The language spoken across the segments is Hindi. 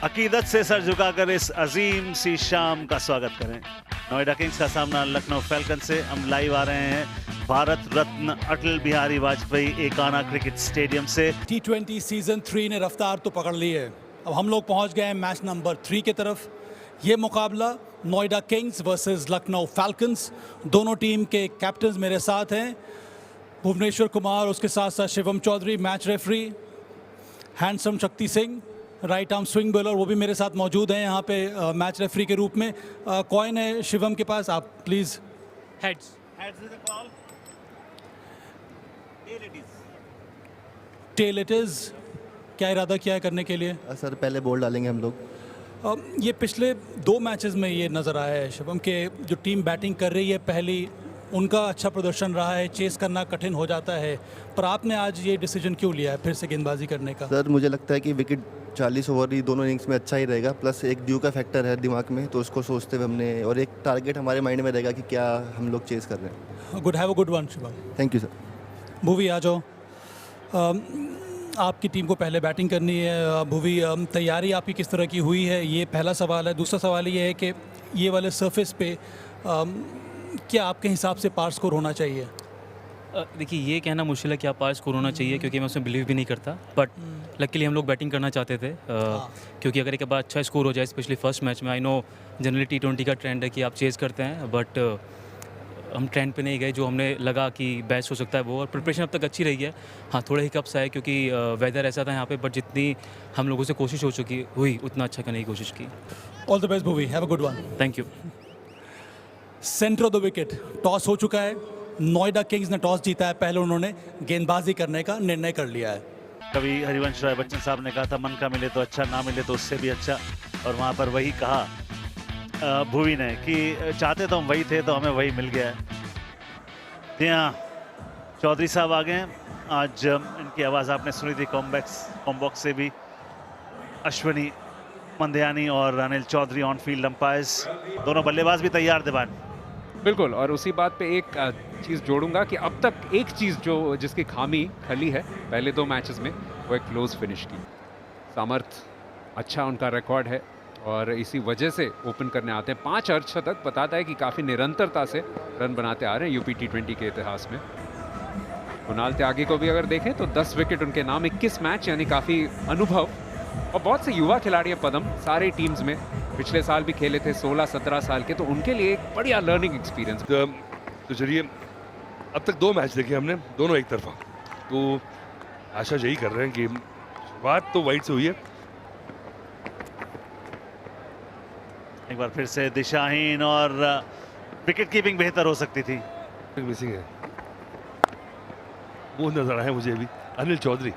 अकीदत से सर झुकाकर इस अजीम सी शाम का स्वागत करें। नोएडा किंग्स का सामना लखनऊ फैल्कन से। हम लाइव आ रहे हैं भारत रत्न अटल बिहारी वाजपेयी एकाना क्रिकेट स्टेडियम से। T20 सीजन 3 ने रफ्तार तो पकड़ ली है। अब हम लोग पहुंच गए हैं मैच नंबर 3 की तरफ। ये मुकाबला Noida Kings versus Lucknow Falcons. दोनों टीम के कैप्टन मेरे साथ हैं, भुवनेश्वर कुमार, उसके साथ साथ Shivam Chaudhary match referee, handsome Shakti Singh right arm swing bowler, वो भी मेरे साथ मौजूद हैं यहाँ पे मैच रेफरी के रूप में। कॉइन है शिवम के पास, आप please. Heads is the call. Tail it is. क्या इरादा किया है करने के लिए? सर पहले बॉल डालेंगे हम लोग। ये पिछले 2 मैचेस में ये नज़र आया है शिवम के जो टीम बैटिंग कर रही है पहली, उनका अच्छा प्रदर्शन रहा है, चेस करना कठिन हो जाता है, पर आपने आज ये डिसीजन क्यों लिया है फिर से गेंदबाजी करने का? सर मुझे लगता है कि विकेट 40 ओवर ही दोनों इनिंग्स में अच्छा ही रहेगा, प्लस एक ड्यू का फैक्टर है दिमाग में, तो उसको सोचते हुए हमने, और एक टारगेट हमारे माइंड में रहेगा कि क्या हम लोग चेस कर रहे हैं। Good, have a good one Shivam. Thank you sir. Bhuvi आ जाओ। आपकी टीम को पहले बैटिंग करनी है। भुवी, तैयारी आपकी किस तरह की हुई है, ये पहला सवाल है। दूसरा सवाल ये है कि ये वाले सरफेस पे क्या आपके हिसाब से पार स्कोर होना चाहिए? देखिए, ये कहना मुश्किल है कि आप पार स्कोर होना चाहिए, क्योंकि मैं उसमें बिलीव भी नहीं करता। बट लकीली हम लोग बैटिंग करना चाहते थे, क्योंकि अगर एक बार अच्छा स्कोर हो जाए, स्पेशली फर्स्ट मैच में। आई नो जनरली T20 का ट्रेंड है कि आप चेज़ करते हैं, बट हम ट्रेंड पे नहीं गए। जो हमने लगा कि बेस्ट हो सकता है वो, और प्रिपरेशन अब तक अच्छी रही है। हाँ, थोड़े हिकअप्स आए क्योंकि वेदर ऐसा था यहाँ पे, बट जितनी हम लोगों से कोशिश हुई उतना अच्छा करने की कोशिश की। All the best Bhuvi, have a good one. Thank you. Centre of the wicket toss हो चुका है। नोएडा किंग्स ने टॉस जीता है, पहले उन्होंने गेंदबाजी करने का निर्णय कर लिया है। कभी हरिवंश राय बच्चन साहब ने कहा था मन का मिले तो अच्छा, ना मिले तो उससे भी अच्छा, और वहाँ पर वही कहा भुवी ने कि चाहते तो हम वही थे, तो हमें वही मिल गया है। जी हाँ, चौधरी साहब आ गए हैं। आज इनकी आवाज़ आपने सुनी थी कॉम्बॉक्स से भी। अश्विनी मंदयानी और Anil Chaudhary on field umpires, दोनों बल्लेबाज भी तैयार दीवान। बिल्कुल, और उसी बात पे एक चीज़ जोड़ूंगा कि अब तक एक चीज़ जिसकी खामी खली है पहले 2 मैचेस में, वो एक क्लोज फिनिश की। सामर्थ अच्छा उनका रिकॉर्ड है, और इसी वजह से ओपन करने आते हैं। 5 अर्धशतक बताता है कि काफ़ी निरंतरता से रन बनाते आ रहे हैं यूपी T20 के इतिहास में। कुणाल त्यागी को भी अगर देखें तो 10 विकेट उनके नाम, 21 मैच, यानी काफ़ी अनुभव। और बहुत से युवा खिलाड़ी हैं पदम, सारे टीम्स में पिछले साल भी खेले थे, 16-17 साल के, तो उनके लिए एक बढ़िया लर्निंग एक्सपीरियंस। तो चलिए, अब तक 2 मैच देखे हमने, दोनों एक तरफा, तो आशा यही कर रहे हैं कि शुरुआत तो वाइड से हुई है। एक बार फिर से दिशाहीन, और विकेट कीपिंग बेहतर हो सकती थी। मिसिंग है, वो नजर आए मुझे भी अनिल चौधरी,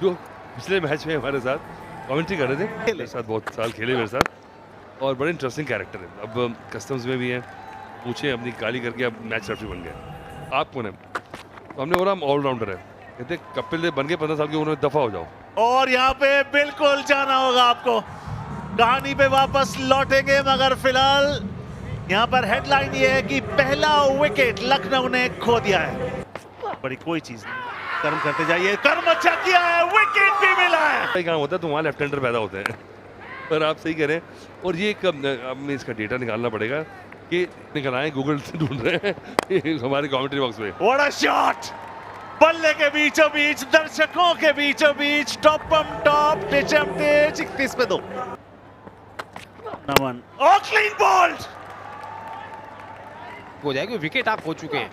जो पिछले मैच में हमारे साथ कमेंट्री कर रहे थे, मेरे साथ बहुत साल खेले मेरे साथ, और बड़े इंटरेस्टिंग कैरेक्टर है। अब कस्टम्स में भी हैं, पूछे अपनी काली करके अब मैच रेफरी बन गए। आप कौन है? तो हमने बोला हम ऑलराउंडर है। कहते कपिल देव बन गए 15 साल के, उन्होंने दफा हो जाओ। और यहाँ पे बिल्कुल जाना होगा आपको, कहानी पे वापस लौटेंगे, मगर फिलहाल यहाँ पर हेडलाइन ये है कि पहला विकेट लखनऊ ने खो दिया है। बड़ी कोई चीज नहीं, कर्म करते जाइए, कर्म अच्छा किया है, विकेट भी मिला है। सही काम होता है तो वहाँ लेफ्ट हैंडर पैदा होते हैं, पर आप सही करें। और ये अब में इसका डेटा निकालना पड़ेगा कि निकल आए, गूगल से ढूंढ रहे हैं हमारे कमेंट्री बॉक्स में। व्हाट अ शॉट, बल्ले के बीचों बीच, दर्शकों के बीचों बीच, टॉपम टॉप, टिचम टिच, 31 पे 2 नमन, और क्लीन बॉल्ड हो जाएगी। विकेट आप हो चुके हैं।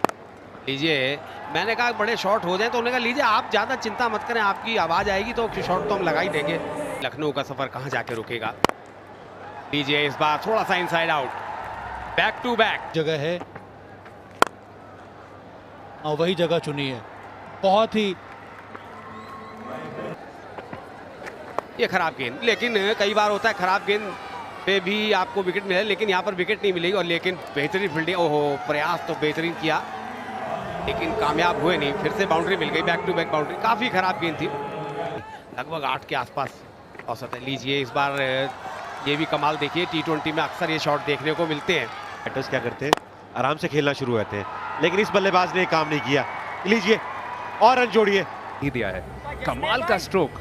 लीजिए, मैंने कहा बड़े शॉट हो जाए, तो उन्होंने कहा लीजिए आप ज़्यादा चिंता मत करें, आपकी आवाज़ आएगी तो शॉट तो हम लगा ही देंगे। लखनऊ का सफ़र कहाँ जाके रुकेगा। लीजिए, इस बार थोड़ा सा inside out, back to back जगह है, और वही जगह चुनी है। बहुत ही ये खराब गेंद, लेकिन कई बार होता है खराब गेंद पे भी आपको विकेट मिले, लेकिन यहाँ पर विकेट नहीं मिलेगी। और लेकिन बेहतरीन फील्डिंग, ओहो, प्रयास तो बेहतरीन किया, लेकिन कामयाब हुए नहीं। फिर से बाउंड्री मिल गई, बैक टू बैक बाउंड्री। काफ़ी खराब गेंद थी, लगभग 8 के आसपास औसत है। लीजिए, इस बार ये भी कमाल देखिए, T20 में अक्सर ये शॉट देखने को मिलते हैं। बैटर्स क्या करते हैं, आराम से खेलना शुरू करते हैं, लेकिन इस बल्लेबाज ने काम नहीं किया। लीजिए, और रन जोड़िए। दिया है, कमाल का स्ट्रोक।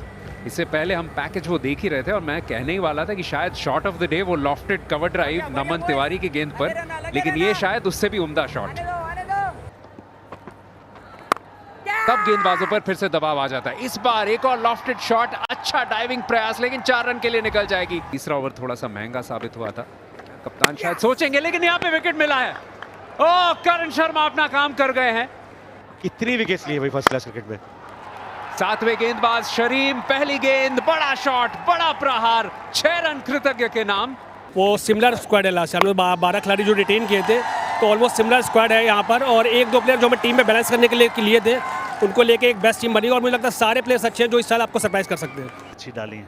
इससे पहले हम पैकेज वो देख ही रहे थे और मैं कहने ही वाला था कि शायद शॉट ऑफ द डे वो लॉफ्टेड कवर ड्राइव नमन तिवारी की गेंद पर, लेकिन ये शायद उससे भी उम्दा शॉट। तब गेंदबाजों पर फिर से दबाव आ जाता है। इस बार एक और लॉफ्टेड शॉट, अच्छा डाइविंग प्रयास, लेकिन 4 रन के लिए निकल जाएगी। तीसरा ओवर थोड़ा सा महंगा साबित हुआ था, कप्तान शायद सोचेंगे, लेकिन यहाँ पे विकेट मिला है। ओ, करण शर्मा अपना काम कर गए हैं। कितनी विकेट्स लिए भाई फर्स्ट क्लास क्रिकेट में। 7वें गेंदबाज शरीम, पहली गेंद, बड़ा शॉट, बड़ा प्रहार, 6 रन कृतज्ञ के नाम। वो सिमिलर स्क्वाड है लास्ट, हम लोग 12 खिलाड़ी जो रिटेन किए थे, तो ऑलमोस्ट सिमिलर स्क्वाड है यहाँ पर, और 1-2 प्लेयर जो हमें टीम में बैलेंस करने के लिए थे, उनको लेके एक बेस्ट टीम बनी, और मुझे लगता है सारे प्लेयर्स अच्छे हैं जो इस साल आपको सरप्राइज कर सकते हैं। अच्छी डाली है,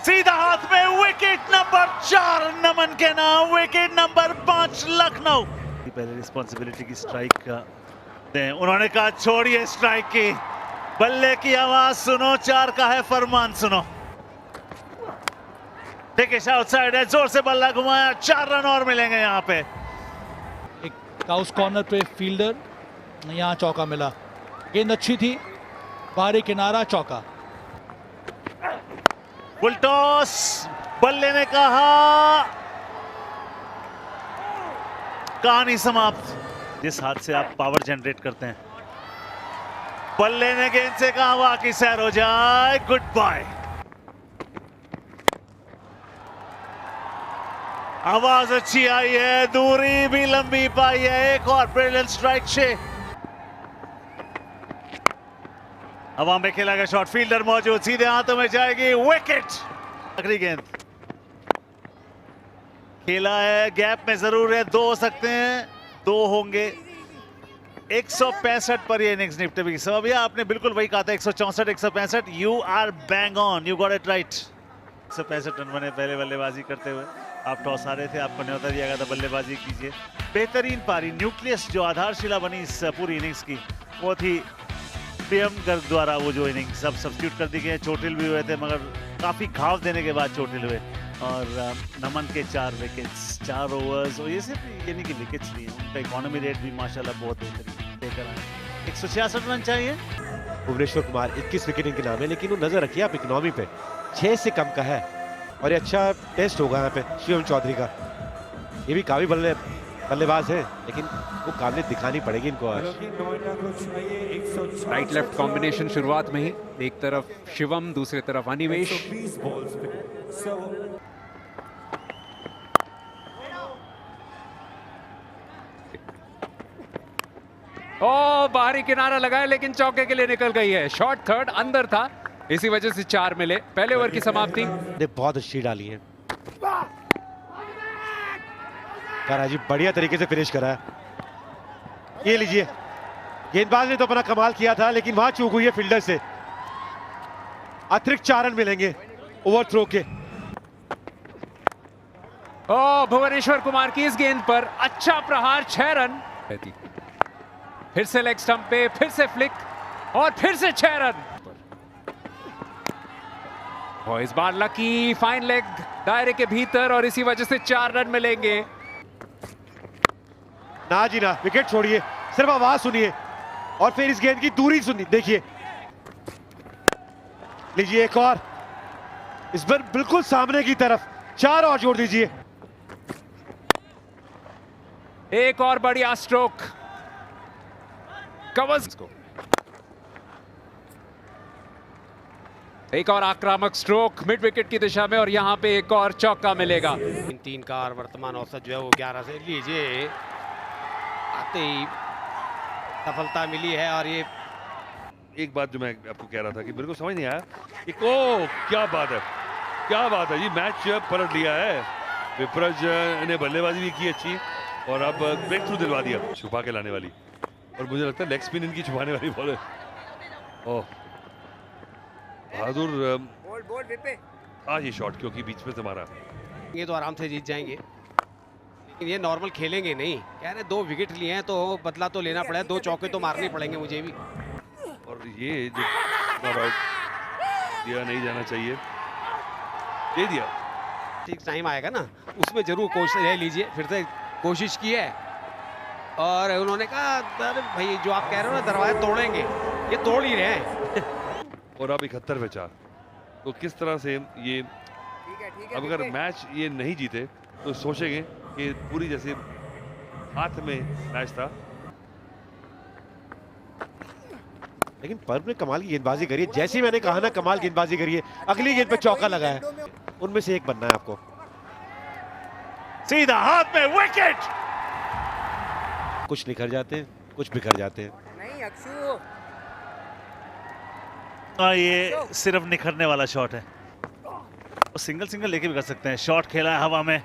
सीधा हाथ में, विकेट नंबर 4 नमन के नाम, विकेट नंबर 5 लखनऊ। पहले रिस्पॉन्सिबिलिटी की स्ट्राइक का दें, उन्होंने कहा छोड़िए स्ट्राइक की, बल्ले की आवाज सुनो, 4 का है फरमान सुनो। देखिए आउटसाइड है, जोर से बल्ला घुमाया, 4 रन और मिलेंगे यहाँ पे। एक काउस कॉर्नर पे फील्डर, यहाँ चौका मिला, गेंद अच्छी थी, बाहरी किनारा, चौका। फुल टॉस, बल्ले ने कहा, कहानी समाप्त। जिस हाथ से आप पावर जनरेट करते हैं, बल्ले ने गेंद से कहा वाह की सैर हो जाए, गुड बाय। आवाज अच्छी आई है, दूरी भी लंबी पाई है, एक और ब्रिलियंट स्ट्राइक 6। हवा में खेला गया शॉट, फील्डर मौजूद, सीधे हाथों में जाएगी, विकेट। आखिरी गेंद खेला है, गैप में जरूर है, 2 हो सकते हैं, 2 होंगे। 165 पर ये इनिंग्स निपटे भी। सब आपने बिल्कुल वही कहा था, 164 165, you are bang on, you got it right. 165 run बने पहले बल्लेबाजी करते हुए। आप टॉस आ रहे थे, आपको न्योता दिया गया था बल्लेबाजी कीजिए। बेहतरीन पारी, न्यूक्लियस जो आधारशिला बनी इस पूरी इनिंग्स की, वो थी पीएम गर्ग द्वारा। वो जो इनिंग्स सब सब्स्टिट्यूट कर दी गई, चोटिल भी हुए थे, मगर काफ़ी घाव देने के बाद चोटिल हुए। और नमन के 4 विकेट्स, 4 ओवर्स, और ये सिर्फ यानी कि विकेट्स नहीं है, उनका इकोनॉमी रेट भी माशाल्लाह बहुत बेहतरीन देकर आए। 166 रन चाहिए। भुवनेश्वर कुमार 21 विकेट इनके नाम है, लेकिन वो नजर रखिए आप इकोनॉमी पे 6 से कम का है, और ये अच्छा टेस्ट होगा यहाँ पे शिवम चौधरी का। ये भी काफी बल्लेबाज है, लेकिन वो काबिलियत दिखानी पड़ेगी इनको आज। राइट लेफ्ट कॉम्बिनेशन शुरुआत में ही, एक तरफ शिवम, दूसरी तरफ अनिवेश। ओ, बाहरी किनारा लगाया, लेकिन चौके के लिए निकल गई है। शॉट थर्ड अंदर था, इसी वजह से 4 मिले। पहले ओवर की समाप्ति। बहुत अच्छी डाली है, जी बढ़िया तरीके से फिनिश करा है। ये लीजिए, गेंदबाज ने तो अपना कमाल किया था, लेकिन वहां चूक हुई है फील्डर से। अतिरिक्त 4 रन मिलेंगे ओवर थ्रो के। ओ, भुवनेश्वर कुमार की इस गेंद पर अच्छा प्रहार, 6 रन। फिर से लेग स्टंप पे, फिर से फ्लिक, और फिर से 6 रन। और इस बार लकी, फाइन लेग, दायरे के भीतर, और इसी वजह से 4 रन मिलेंगे। ना जी ना, विकेट छोड़िए, सिर्फ आवाज सुनिए और फिर इस गेंद की दूरी सुनिए। देखिए, लीजिए एक और, इस बार बिल्कुल सामने की तरफ, 4 और जोड़ दीजिए। एक और बढ़िया स्ट्रोक, कवर्स को एक और आक्रामक स्ट्रोक मिड विकेट की दिशा में, और यहां पे एक और चौका मिलेगा। 3 का और वर्तमान औसत जो है वो 11 से, लीजिए आते ही सफलता मिली है। और ये एक बात जो मैं आपको कह रहा था कि मेरे को समझ नहीं आया, एक ओ क्या बात है, क्या बात है, ये मैच पलट लिया है। विपरज ने बल्लेबाजी भी की अच्छी, और अब ब्रेक थ्रू दिलवा दिया, छुपा के लाने वाली, और मुझे लगता है लेग स्पिन इनकी छुपाने वाली बॉल है। ओह बहादुर, आज ये शॉट क्योंकि बीच में से मारा, ये तो आराम से जीत जाएंगे, लेकिन ये नॉर्मल खेलेंगे नहीं। कह रहे 2 विकेट लिए हैं तो बदला तो लेना पड़ेगा, 2 चौके तो मारने पड़ेंगे मुझे भी। और ये जो नॉट आउट दिया नहीं जाना चाहिए, दे दिया। ठीक टाइम आएगा ना, उसमें जरूर कोशिश ले लीजिए, फिर से कोशिश की है, और उन्होंने कहा अरे भाई जो आप कह रहे हो ना दरवाजा तोड़ेंगे, ये तोड़ ही रहे हैं। और अब 71 पे 4। तो किस तरह से ये अब अगर मैच ये नहीं जीते तो सोचेंगे कि पूरी जैसे हाथ में मैच था। लेकिन पर्व ने कमाल की गेंदबाजी करी है, जैसे ही मैंने कहा ना कमाल गेंदबाजी करी है, अगली गेंद पे चौका लगा है। उनमें से एक बनना है आपको। सीधा हाथ में विकेट। कुछ निखर जाते हैं, कुछ बिखर जाते हैं। ये सिर्फ निखरने वाला शॉट है। सिंगल सिंगल लेके भी कर सकते हैं। शॉट खेला है हवा में,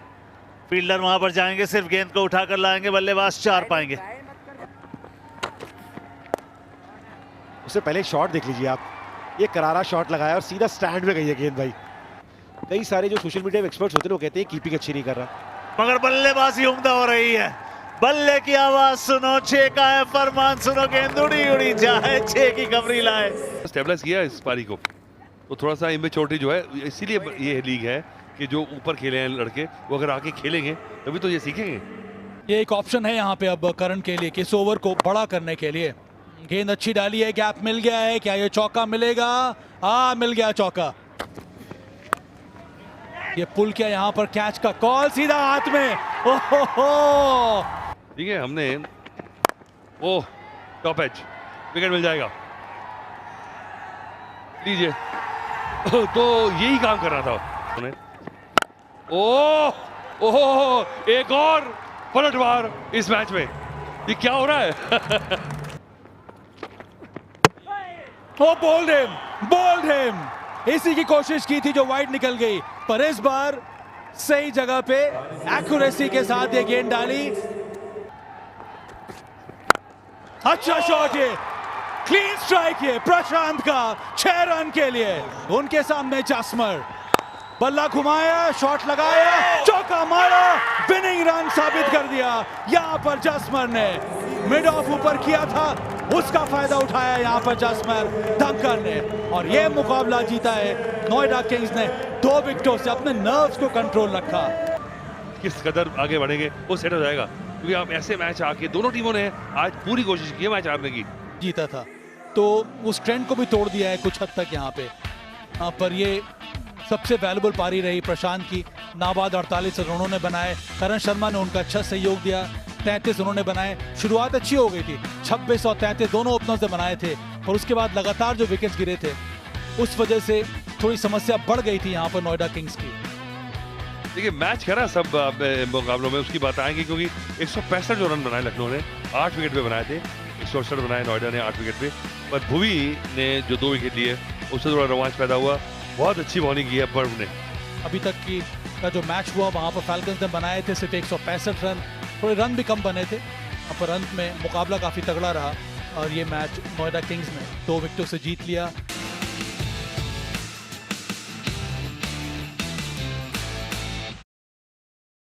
फील्डर वहां पर जाएंगे, सिर्फ गेंद को उठाकर लाएंगे, बल्लेबाज 4 पाएंगे। उससे पहले शॉट देख लीजिए आप, ये करारा शॉट लगाया और सीधा स्टैंड में गई है गेंद भाई। कई सारे जो सोशल मीडिया एक्सपर्ट्स होते हैं वो कहते हैं कीपिंग अच्छी नहीं कर रहा, मगर बल्लेबाजी उम्दा हो रही है। बल्ले की आवाज सुनो, 6 का है फरमान सुनो, गेंद उड़ी उड़ी जाए, 6 की खबरी लाए। स्टेबलाइज किया इस पारी को, तो थोड़ा सा इमेच्योरिटी जो है, इसीलिए ये लीग है कि जो ऊपर खेले हैं लड़के वो अगर आके खेलेंगे तभी तो ये सीखेंगे। ये एक ऑप्शन है यहाँ पे अब करण के लिए कि इस ओवर को बड़ा करने के लिए। गेंद अच्छी डाली है, गैप मिल गया है, क्या ये चौका मिलेगा? मिल गया चौका। ये पुल किया यहाँ पर, कैच का कॉल सीधा हाथ में। ओहो, ठीक है, हमने ओह टॉप एज विकेट मिल जाएगा, लीजिए। तो यही काम कर रहा था उन्हें। ओह एक और पलटवार इस मैच में, ये क्या हो रहा है? ओ बोल्ड हिम। इसी की कोशिश की थी जो वाइड निकल गई, पर इस बार सही जगह पे एक्यूरेसी के साथ ये गेंद डाली। अच्छा शॉट, ये क्लीन स्ट्राइक है प्रशांत का 6 रन के लिए। उनके सामने जसमर, बल्ला घुमाया, शॉट लगाया, चौका मारा, विनिंग रन साबित कर दिया। यहां पर जसमर ने मिड ऑफ ऊपर किया था, उसका फायदा उठाया यहां पर जसमर धनकर ने, और यह मुकाबला जीता है नोएडा किंग्स ने 2 विकेटों से। अपने नर्व्स को कंट्रोल रखा। किस कदर आगे बढ़ेंगे वो सेट हो जाएगा, क्योंकि आप ऐसे मैच आके दोनों टीमों ने आज पूरी कोशिश की है मैच हारने की। जीता था तो उस ट्रेंड को भी तोड़ दिया है कुछ हद तक यहाँ पे। पर ये सबसे वैल्यूबल पारी रही प्रशांत की। नाबाद 48 रन उन्होंने बनाए, करण शर्मा ने उनका अच्छा सहयोग दिया, 33 उन्होंने बनाए। शुरुआत अच्छी हो गई थी, 26 और 33 दोनों ओपनर्स ने बनाए थे, और उसके बाद लगातार जो विकेट्स गिरे थे उस वजह से थोड़ी समस्या बढ़ गई थी यहाँ पर नोएडा किंग्स की। देखिए मैच करा सब मुकाबलों में, उसकी बात आएंगी, क्योंकि 165 जो रन बनाए लखनऊ ने 8 विकेट पे बनाए थे, 168 बनाए नोएडा ने 8 विकेट पे। पर भुवी ने जो 2 विकेट लिए उससे थोड़ा रोमांच पैदा हुआ। बहुत अच्छी बॉलिंग की है पर्व ने। अभी तक की का जो मैच हुआ वहाँ पर फैल्कन्स ने बनाए थे सिर्फ 165 रन, थोड़े रन भी कम बने थे, पर अंत में मुकाबला काफ़ी तगड़ा रहा और ये मैच नोएडा किंग्स ने 2 विकेटों से जीत लिया।